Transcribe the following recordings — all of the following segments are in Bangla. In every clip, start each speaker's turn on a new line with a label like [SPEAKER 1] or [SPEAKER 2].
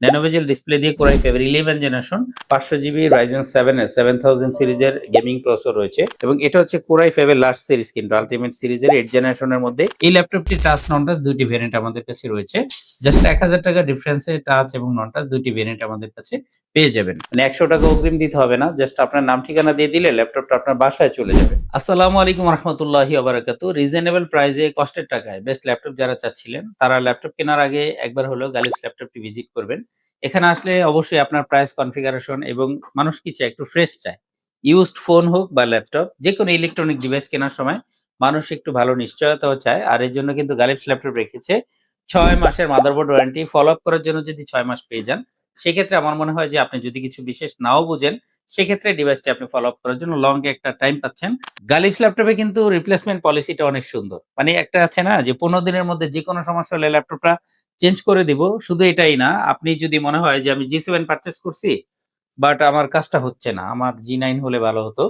[SPEAKER 1] ন্যানো বেজেল ডিসপ্লে দিয়ে কোরাই ফাইভের 11 জেনারেশন 500 জিবি রাইজেন 7 এর 7000 সিরিজের গেমিং প্রসেসর রয়েছে এবং এটা হচ্ছে কোরাই ফাইভের লাস্ট সিরিজ কিন্তু আলটিমেট সিরিজের 8 জেনারেশনের মধ্যে এই ল্যাপটপটি টাচ নন টাচ দুইটি ভেরিয়েন্ট আমাদের কাছে রয়েছে। জাস্ট 1000 টাকা ডিফারেন্সে টাচ এবং নন টাচ দুইটি ভেরিয়েন্ট আমাদের কাছে পেয়ে যাবেন। মানে 100 টাকা অগ্রিম দিতে হবে না, জাস্ট আপনার নাম ঠিকানা দিয়ে দিলে ল্যাপটপটা আপনার বাসায় চলে যাবে। আসসালামু আলাইকুম রহমতুল্লাহি ওয়াবারাকাতু। রিজনেবল প্রাইসে কষ্টের টাকায় বেস্ট ল্যাপটপ যারা চাচ্ছিলেন তারা ল্যাপটপ কেনার আগে একবার হলেও গালিস ল্যাপটপটি ভিজিট করবেন। এখানে আসলে অবশ্যই আপনার প্রাইস কনফিগারেশন এবং মানুষ কি চায় একটু ফ্রেশ চায়। ইউজড ফোন হোক বা ল্যাপটপ যেকোনো ইলেকট্রনিক ডিভাইস কেনার সময় মানুষ একটু ভালো নিশ্চয়তাও চায়। আর এর জন্য কিন্তু গালিফ ল্যাপটপ রেখেছে 6 মাসের মাদারবোর্ড ওয়ারেন্টি। ফলো আপ করার জন্য যদি 6 মাস পেয়ে যান, সেক্ষেত্রে আমার মনে হয় যে আপনি যদি কিছু বিশেষ নাও বুঝেন, সেক্ষেত্রে ডিভাইসটি আপনি ফলো আপ করার জন্য লং একটা টাইম পাচ্ছেন। গালিফ ল্যাপটপে কিন্তু রিপ্লেসমেন্ট পলিসিটা অনেক সুন্দর। মানে একটা আছে না যে 15 দিনের মধ্যে যেকোনো সমস্যা হলে ল্যাপটপটা চেঞ্জ করে দিব। শুধু এটাই না, আপনি যদি মনে হয় যে আমি G7 পারচেজ করছি, বাট আমার কাজটা হচ্ছে না, আমার G9 হলে ভালো হতো।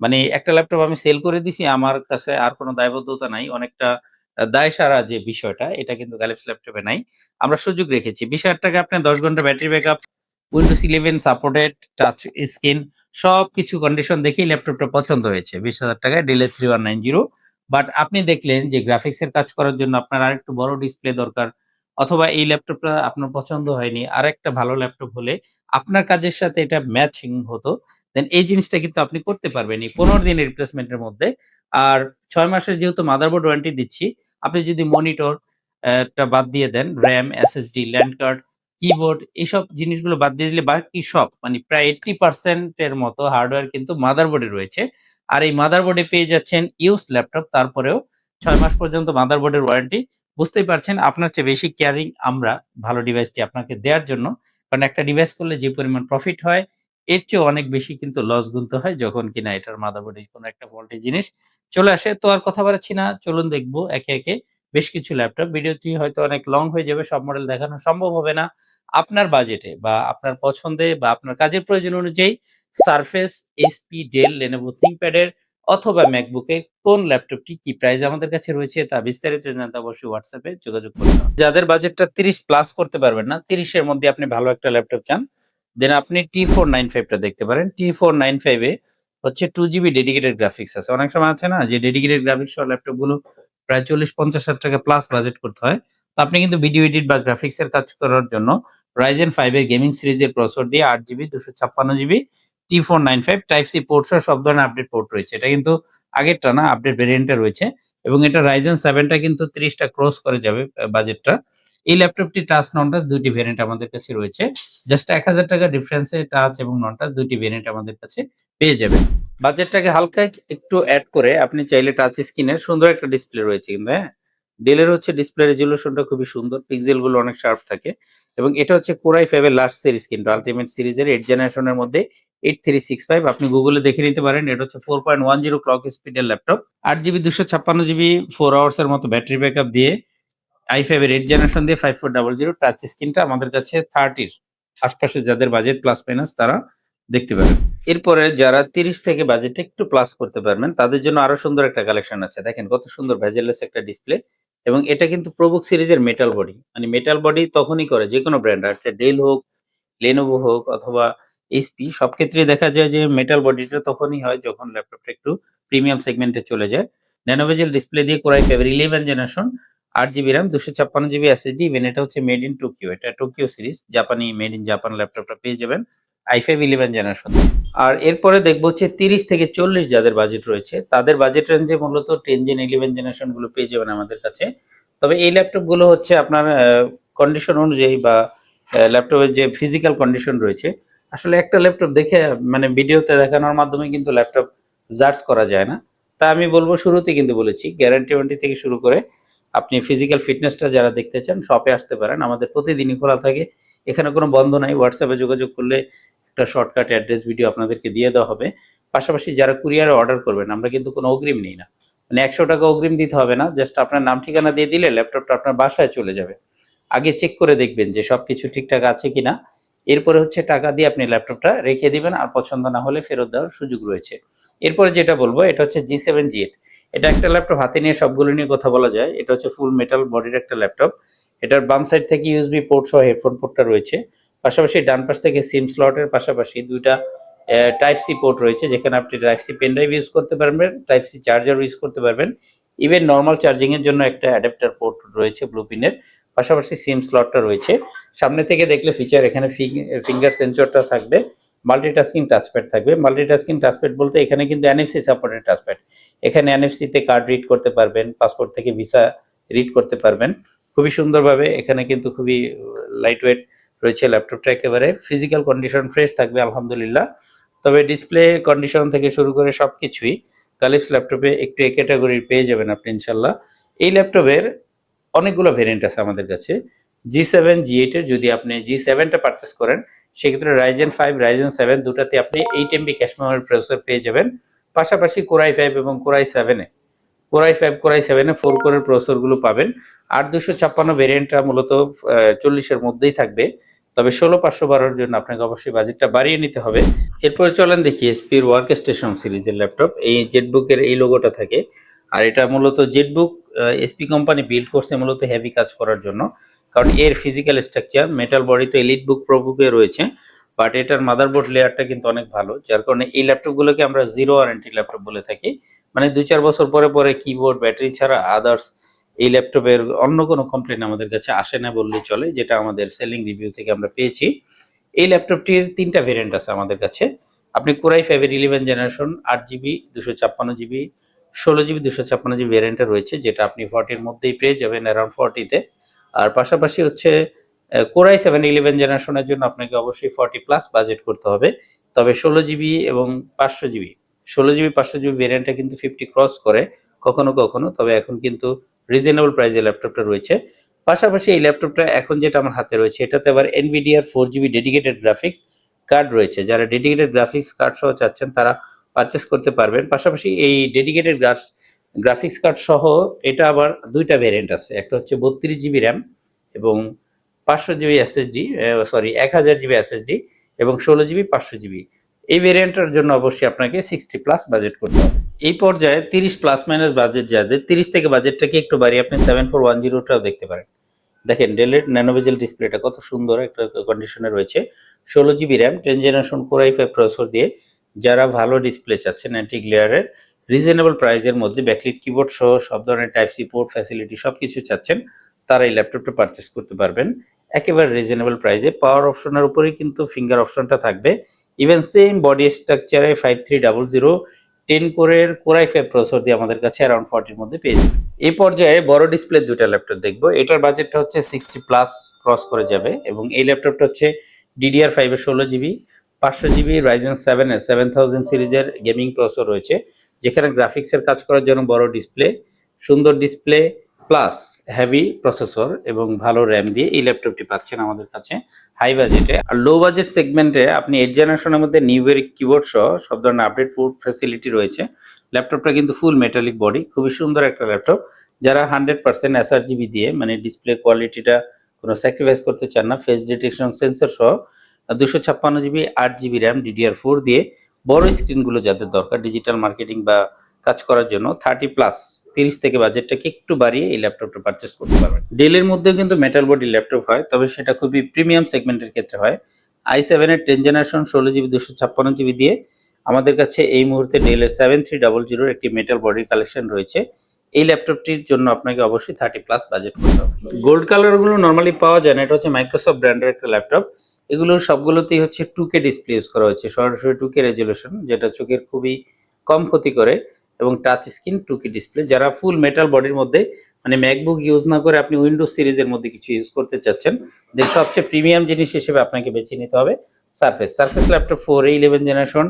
[SPEAKER 1] মানে একটা ল্যাপটপ আমি সেল করে দিছি, আমার কাছে আর কোনো দায়বদ্ধতা নাই। অনেকটা দায়সারা যে বিষয়টা, এটা কিন্তু গ্যালাক্সি ল্যাপটপে নাই। আমরা সুযোগ রেখেছি। ৳২০,০০০ আপনি 10 ঘন্টা battery backup, Windows 11 supported, touch screen সবকিছু কন্ডিশন দেখেই ল্যাপটপটা পছন্দ হয়েছে। ৳২০,০০০ Dell A3190। বাট আপনি দেখলেন যে গ্রাফিক্স এর কাজ করার জন্য আপনার আরেকটু বড় ডিসপ্লে দরকার, অথবা এই ল্যাপটপটা আপনার পছন্দ হয়নি, আরেকটা ভালো ল্যাপটপ হলে আপনার কাজের সাথে এটা ম্যাচিং হতো, দেন এই জিনিসটা কিন্তু আপনি করতে পারবেন এই 15 দিনের রিপ্লেসমেন্ট এর মধ্যে। আর ৬ মাসের যেহেতু মাদারবোর্ড ওয়ারেন্টি দিচ্ছি, আপনি যদি মনিটর টা বাদ দিয়ে দেন, RAM, SSD, land card, keyboard এইসব জিনিসগুলো বাদ দিয়ে দিলে বাকি সব মানে প্রায় 80% এর মতো হার্ডওয়্যার কিন্তু মাদারবোর্ডে রয়েছে। আর এই মাদারবোর্ডে পেয়ে যাচ্ছেন ইউজড ল্যাপটপ, তারপরেও ৬ মাস পর্যন্ত মাদারবোর্ডের ওয়ারেন্টি। বুঝতেই পারছেন আপনার চেয়ে বেশি কেয়ারিং আমরা ভালো ডিভাইসটি আপনাকে দেয়ার জন্য। কারণ একটা ডিভাইস করলে যে পরিমাণ প্রফিট হয়, এর চেয়েও অনেক বেশি কিন্তু লস গুনতে হয় যখন কিনা এটার মাদারবোর্ডে কোনো একটা ফল্টি জিনিস চলে আসে। তো আর কথা বাড়াচ্ছি না, চলুন দেখবো একে, একে বেশ কিছু ল্যাপটপ। ভিডিওটি হয়তো অনেক লং হয়ে যাবে, সব মডেল দেখানো সম্ভব হবে না। আপনার বাজেটে বা আপনার পছন্দে বা আপনার কাজের প্রয়োজন অনুযায়ী surface, HP, Dell, Lenovo ThinkPad এর অথবা MacBook এর কোন ল্যাপটপটি কি প্রাইস আমাদের কাছে রয়েছে তা বিস্তারিত জানতে অবশ্যই WhatsApp এ যোগাযোগ করুন। যাদের বাজেটটা 30 প্লাস করতে পারবেন না, 30 এর মধ্যে আপনি ভালো একটা ল্যাপটপ চান, দেন আপনি T495 টা দেখতে পারেন। T495 এ হচ্ছে 2 জিবি ডেডিকেটেড গ্রাফিক্স আছে। অনেক সময় আছে না যে ডেডিকেটেড গ্রাফিক্স সহ ল্যাপটপ গুলো প্রায় 40-50,000 টাকা প্লাস বাজেট করতে হয়। তো আপনি কিন্তু ভিডিও এডিট বা গ্রাফিক্স এর কাজ করার জন্য Ryzen 5 এর গেমিং সিরিজের প্রসেসর দিয়ে 8 GB 256 GB T495 type C port সহ সব ধরনের আপডেট পোর্ট রয়েছে। এটা কিন্তু আগেরটা না, আপডেট ভেরিয়েন্টটা রয়েছে এবং এটা Ryzen 7 টা কিন্তু 30 টা ক্রস করে যাবে বাজেটটা। এই ল্যাপটপটি টাচ নন টাচ দুইটি ভেরিয়েন্ট আমাদের কাছে রয়েছে। জাস্ট ১,০০০ টাকা ডিফারেন্সে টাচ এবং নন টাচ দুইটি ভেরিয়েন্ট আমাদের কাছে পেয়ে যাবেন। বাজেটটাকে হালকা একটু এড করে আপনি চাইলে টাচ স্ক্রিনের সুন্দর একটা ডিসপ্লে রয়েছে কিন্তু, হ্যাঁ? ডেলের হচ্ছে ডিসপ্লে রেজোলিউশনটা খুবই সুন্দর। পিক্সেল গুলো অনেক শার্প থাকে এবং এটা হচ্ছে কোরাই 5 এর লাস্ট সিরিজ কিন্তু আল্টিমেট সিরিজের 8 জেনারেশনের মধ্যে 8365। আপনি গুগলে দেখে নিতে পারেন। এটা হচ্ছে 4.10 ক্লক স্পিডের ল্যাপটপ। 8 জিবি 256 জিবি 4 আওয়ার্স এর মতো ব্যাটারি ব্যাকআপ দিয়ে i5 এর 8 জেনারেশন দিয়ে 5400 টাচ স্ক্রিনটা আমাদের কাছে 30 এর আশপাশে যাদের বাজেট প্লাস মাইনাস তারা দেখতে পারেন। এরপরে যারা 30 থেকে বাজেটটা একটু প্লাস করতে পারবেন তাদের জন্য আরো সুন্দর একটা কালেকশন আছে। দেখেন কত সুন্দর ভেজেললেস একটা ডিসপ্লে এবং এটা কিন্তু প্রোবুক সিরিজের মেটাল বডি। মানে মেটাল বডি তখনই করে যেকোনো ব্র্যান্ড, আর সেটা ডেল হোক, Lenovo হোক অথবা HP, সব ক্ষেত্রেই দেখা যায় যে মেটাল বডিটা তখনই হয় যখন ল্যাপটপটা একটু প্রিমিয়াম সেগমেন্টে চলে যায়। ন্যানো বেজেল ডিসপ্লে দিয়ে কোরাই ফাইভের 11 generation 8 GB RAM 256 GB SSD even এটা হচ্ছে মেড ইন টোকিও। এটা টোকিও সিরিজ, জাপানি মেড ইন জাপান ল্যাপটপটা পেয়ে যাবেন i5 11 জেনারেশন। আর এরপরে দেখবো হচ্ছে 30 থেকে 40 যাদের বাজেট রয়েছে তাদের বাজেট রেঞ্জে মূলত 10 জেন 11 জেনারেশন গুলো পেয়ে যাবেন আমাদের কাছে। তবে এই ল্যাপটপ গুলো হচ্ছে আপনার কন্ডিশন অনুযায়ী বা ল্যাপটপের যে ফিজিক্যাল কন্ডিশন রয়েছে, আসলে একটা ল্যাপটপ দেখে মানে ভিডিওতে দেখানোর মাধ্যমে কিন্তু ল্যাপটপ জাজ করা যায় না। তা আমি বলবো, শুরুতে কিন্তু বলেছি গ্যারান্টি ওয়ারেন্টি থেকে শুরু করে আপনি ফিজিক্যাল ফিটনেসটা যারা দেখতে চান শপে আসতে পারেন। আমাদের প্রতিদিনই খোলা থাকে, এখানে কোনো বন্ধ নাই। হোয়াটসঅ্যাপে যোগাযোগ করলে একটা শর্টকাট অ্যাড্রেস ভিডিও আপনাদেরকে দিয়ে দেওয়া হবে। পাশাপাশি যারা কুরিয়ারে অর্ডার করবেন আমরা কিন্তু কোনো অগ্রিম নিই না। মানে ১০০ টাকা অগ্রিম দিতে হবে না, জাস্ট আপনার নাম ঠিকানা দিয়ে দিলে ল্যাপটপটা আপনার বাসায় চলে যাবে। আগে চেক করে দেখবেন যে সবকিছু ঠিকঠাক আছে কিনা। এরপরে হচ্ছে টাকা দিয়ে আপনি ল্যাপটপটা রেখে দিবেন, আর পছন্দ না হলে ফেরত দেওয়ার সুযোগ রয়েছে। এরপরে যেটা বলবো এটা হচ্ছে G7 G8। এটা একটা ল্যাপটপ হাতে নিয়ে সবগুলো নিয়ে কথা বলা যায়। এটা হচ্ছে ফুল মেটাল বডির একটা ল্যাপটপ। এটার বাম সাইড থেকে USB পোর্ট সহ হেডফোন পোর্টটা রয়েছে। পাশাপাশি ডান পাশ থেকে সিম স্লটের পাশাপাশি দুইটা টাইপ সি পোর্ট রয়েছে, যেখানে আপনি type C pen drive use করতে পারবেন, টাইপ সি চার্জার ইউজ করতে পারবেন। ইভেন নর্মাল চার্জিং এর জন্য একটা অ্যাডাপ্টার পোর্ট রয়েছে ব্লু পিনের, পাশাপাশি সিম স্লটটা রয়েছে। সামনে থেকে দেখলে ফিচার এখানে ফিঙ্গার সেন্সরটা থাকবে, মাল্টিটাস্কিং টাচপ্যাড থাকবে। মাল্টিটাস্কিং টাচপ্যাড বলতে এখানে কিন্তু এনএফসি সাপোর্টেড টাচপ্যাড, এখানে এনএফসি তে কার্ড রিড করতে পারবেন, পাসপোর্ট থেকে ভিসা রিড করতে পারবেন খুবই সুন্দরভাবে। এখানে কিন্তু খুবই লাইট ওয়েট রয়েছে ল্যাপটপটা, একেবারে ফিজিক্যাল কন্ডিশন ফ্রেশ থাকবে আলহামদুলিল্লাহ। তবে ডিসপ্লে কন্ডিশন থেকে শুরু করে সবকিছুই কালিপস ল্যাপটপে একটু এ ক্যাটাগরির পেয়ে যাবেন আপনি ইনশাল্লাহ। এই ল্যাপটপের অনেকগুলো ভেরিয়েন্ট আছে আমাদের কাছে। G7 G8 এর যদি আপনি G7 টা পারচেস করেন, সেক্ষেত্রে Ryzen 5 Ryzen 7 দুটাতে আপনি 8 MB ক্যাশ মেমোরি প্রসেসর পেয়ে যাবেন। পাশাপাশি Core i5 এবং Core i7 এ Core i5 Core i7 এ 4 কোরের প্রসেসরগুলো পাবেন। 8256 ভেরিয়েন্টটা মূলত 40 এর মধ্যেই থাকবে। তবে 16512 জন্য আপনাকে অবশ্যই বাজেটটা বাড়িয়ে নিতে হবে। এরপরে চলেন দেখি HP এর ওয়ার্কস্টেশন সিরিজের ল্যাপটপ। এই জেটবুকের এই লোগোটা থাকে, আর এটা মূলত জেটবুক SP কোম্পানি বিল্ড করছে মূলত হেভি কাজ করার জন্য, কারণ এর ফিজিক্যাল স্ট্রাকচার মেটাল বডি তো এলিট বুক প্রো বুকে রয়েছে, বাট এটার মাদারবোর্ড লেয়ারটা কিন্তু অনেক ভালো, যার কারণে এই ল্যাপটপগুলোকে আমরা জিরো ওয়ারেন্টি ল্যাপটপ বলে থাকি। মানে 2-4 বছর পরে পরে কিবোর্ড ব্যাটারি ছাড়া আদার্স এই ল্যাপটপের অন্য কোনো কমপ্লেন আমাদের কাছে আসে না বললেই চলে, যেটা আমাদের সেলিং রিভিউ থেকে আমরা পেয়েছি। এই ল্যাপটপটির 3টা ভেরিয়েন্ট আছে আমাদের কাছে। আপনি Core i5 এর 11 generation 8GB 256GB 16GB 256GB ভেরিয়েন্টটা রয়েছে, যেটা আপনি 40 এর মধ্যেই পেয়ে যাবেন, অ্যারাউন্ড 40 তে। আর পাশাপাশি হচ্ছে Core i7 11 জেনারেশনের জন্য আপনাকে অবশ্যই 40 প্লাস বাজেট করতে হবে। তবে 16GB এবং 500GB 16GB 500GB ভেরিয়েন্টটা কিন্তু 50 ক্রস করে কখনো কখনো, তবে এখন কিন্তু রিজনেবল প্রাইসে ল্যাপটপটা রয়েছে। পাশাপাশি এই ল্যাপটপটা এখন যেটা আমার হাতে রয়েছে, এটাতে আবার NVIDIA 4GB dedicated graphics card রয়েছে। যারা ডেডিকেটেড গ্রাফিক্স কার্ড সহ চাচ্ছেন তারা পারচেস করতে পারবেন। পাশাপাশি এই ডেডিকেটেড গ্রাফিক্স কার্ড সহ এটা আবার দুইটা ভেরিয়েন্ট আছে, একটা হচ্ছে 32GB র্যাম এবং 500GB SSD, sorry 1000GB SSD এবং 16GB 500GB। এই ভেরিয়েন্টের জন্য অবশ্যই আপনাকে 60 প্লাস বাজেট করতে হবে। এই পর্যায়ে 30 প্লাস মাইনাস বাজেট যাদের, 30 থেকে বাজেটটাকে একটু বাড়িয়ে আপনি 7410টাও দেখতে পারেন। দেখেন ডেলের ন্যানোভেজেল ডিসপ্লেটা কত সুন্দর একটা কন্ডিশনে রয়েছে। 16GB RAM 10 generation Core i5 processor দিয়ে যারা ভালো ডিসপ্লে চাচ্ছেন অ্যান্টি গ্লেয়ারের, রিজনেবল প্রাইসের মধ্যে ব্যাকলিট কিবোর্ড সহ সব ধরনের টাইপ সি পোর্ট ফ্যাসিলিটি সবকিছু চাচ্ছেন, তারা এই ল্যাপটপটা পারচেস করতে পারবেন একেবারে রিজনেবল প্রাইসে। পাওয়ার অপশনের উপরেই কিন্তু ফিঙ্গার অপশনটা থাকবে। ইভেন সেম বডি স্ট্রাকচারে 5300 10 কোরের Core i5 প্রসেসর দিয়ে আমাদের কাছে অ্যারাউন্ড 40 এর মধ্যে পেয়ে যাবেন। এই পর্যায়ে বড় ডিসপ্লে দুইটা ল্যাপটপ দেখবো। এটার বাজেটটা হচ্ছে 60 প্লাস ক্রস করে যাবে এবং এই ল্যাপটপটা হচ্ছে DDR5 এর 16GB 500GB Ryzen 7 এর 7000 সিরিজের গেমিং প্রসেসর রয়েছে, যেখানে গ্রাফিক্সের কাজ করার জন্য বড় ডিসপ্লে, সুন্দর ডিসপ্লে প্লাস হেভি প্রসেসর এবং ভালো র্যাম দিয়ে এই ল্যাপটপটি পাচ্ছেন আমাদের কাছে হাই বাজেটে। আর লো বাজেট সেগমেন্টে আপনি 8 জেনারেশনের মধ্যে নিউবেরিক কিবোর্ড সহ সব ধরনের আপডেট ফুড ফ্যাসিলিটি রয়েছে। ল্যাপটপটা কিন্তু ফুল মেটালিক বডি, খুবই সুন্দর একটা ল্যাপটপ। যারা 100% sRGB দিয়ে মানে ডিসপ্লে কোয়ালিটিটা কোনো স্যাক্রিফাইস করতে চান না, ফেস ডিটেকশন সেন্সর সহ 256GB 8GB র্যাম DDR4 দিয়ে বড় স্ক্রিনগুলো যাদের দরকার ডিজিটাল মার্কেটিং বা কাজ করার জন্য 30 প্লাস 30 থেকে বাজেটটাকে একটু বাড়িয়ে এই ল্যাপটপটা পারচেস করতে পারবেন। ডেলের মধ্যেও কিন্তু মেটাল বডি ল্যাপটপ হয়, তবে সেটা খুবই প্রিমিয়াম সেগমেন্টের ক্ষেত্রে হয়। i7 এর 10 জেনারেশন 16GB 256GB দিয়ে আমাদের কাছে এই মুহূর্তে ডেলের 7300 একটি মেটাল বডির কালেকশন রয়েছে। এই ল্যাপটপটির জন্য আপনাকে অবশ্যই 30 প্লাস বাজেট করতে হবে। গোল্ড কালারগুলো নর্মালি পাওয়া যায় না, এটা হচ্ছে মাইক্রোসফট ব্র্যান্ডের একটা ল্যাপটপ। এগুলো সবগুলোতেই হচ্ছে 2K ডিসপ্লে ইউজ করা হয়েছে, সরাসরি 2K রেজলিউশন, যেটা চোখের খুবই কম ক্ষতি করে এবং টাচ স্ক্রিন 2K ডিসপ্লে। যারা ফুল মেটাল বডির মধ্যে মানে ম্যাকবুক ইউজ না করে আপনি উইন্ডোজ সিরিজের মধ্যে কিছু ইউজ করতে চাচ্ছেন, যে সবচেয়ে প্রিমিয়াম জিনিস হিসেবে আপনাকে বেছে নিতে হবে surface laptop 4 11 generation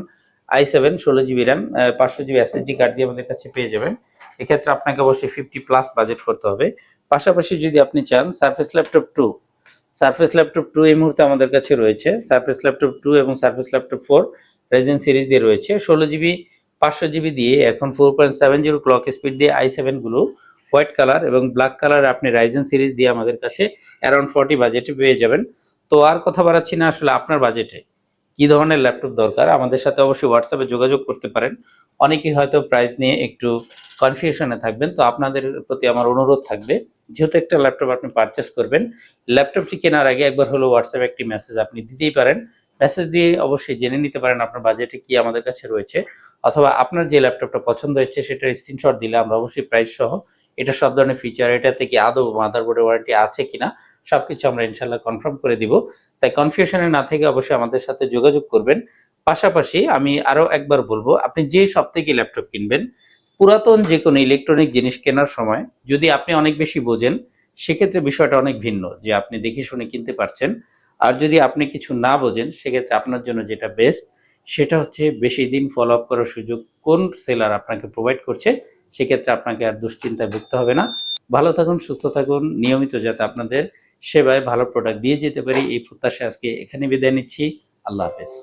[SPEAKER 1] i7 16GB RAM 500GB SSD card দিয়ে আমাদের কাছে পেয়ে যাবেন। এক্ষেত্রে আপনাকে অবশ্যই 50 প্লাস বাজেট করতে হবে। পাশাপাশি যদি আপনি চান সারফেস ল্যাপটপ 2 এই মুহূর্তে আমাদের কাছে রয়েছে। সারফেস ল্যাপটপ 2 এবং সারফেস ল্যাপটপ 4 Ryzen সিরিজ দিয়ে রয়েছে। 16GB 500GB দিয়ে এখন 4.70 ক্লক স্পিড দিয়ে i7 গুলো হোয়াইট কালার এবং ব্ল্যাক কালার আপনি Ryzen সিরিজ দিয়ে আমাদের কাছে অ্যারাউন্ড 40 বাজেটে পেয়ে যাবেন। তো আর কথা বাড়াচ্ছি না, আসলে আপনার বাজেটে কি ধরনের ল্যাপটপ দরকার আমাদের সাথে অবশ্যই হোয়াটসঅ্যাপে যোগাযোগ করতে পারেন। অনেকেই হয়তো প্রাইস নিয়ে একটু কনফিউশনে থাকবেন, তো আপনাদের প্রতি আমার অনুরোধ থাকবে, যেহেতু একটা ল্যাপটপ আপনি পারচেস করবেন, ল্যাপটপটি কেনার আগে একবার হলো হোয়াটসঅ্যাপে একটি মেসেজ আপনি দিতেই পারেন। মেসেজ দিয়ে অবশ্যই জেনে নিতে পারেন আপনার বাজেটে কি আমাদের কাছে রয়েছে, অথবা আপনার যে ল্যাপটপটা পছন্দ হয়েছে সেটার স্ক্রিনশট দিলে আমরা অবশ্যই প্রাইস সহ, এটা সব ধরনের ফিচার, এটাতে কি আদৌ মাদারবোর্ডের ওয়ারেন্টি আছে কিনা সবকিছু আমরা ইনশাল্লাহ কনফার্ম করে দিব। তাই কনফিউশনে না থেকে অবশ্যই আমাদের সাথে যোগাযোগ করবেন। পাশাপাশি আমি আরো একবার বলবো, আপনি যে সব থেকে ল্যাপটপ কিনবেন, পুরাতন যে কোনো ইলেকট্রনিক জিনিস কেনার সময় যদি আপনি অনেক বেশি বোঝেন, সেক্ষেত্রে বিষয়টা অনেক ভিন্ন, যে আপনি দেখে শুনে কিনতে পারছেন। আর যদি আপনি কিছু না বোঝেন, সেক্ষেত্রে আপনার জন্য যেটা বেস্ট, সেটা হচ্ছে বেশি দিন ফলো আপ করার সুযোগ কোন সেলার আপনাকে প্রোভাইড করছে, সেক্ষেত্রে আপনাকে আর দুশ্চিন্তায় ভুগতে হবে না। ভালো থাকুন, সুস্থ থাকুন, নিয়মিত যাতে আপনাদের সেবায় ভালো প্রোডাক্ট দিয়ে যেতে পারি এই প্রত্যাশায় আজকে এখানে বিদায় নিচ্ছি। আল্লাহ হাফেজ।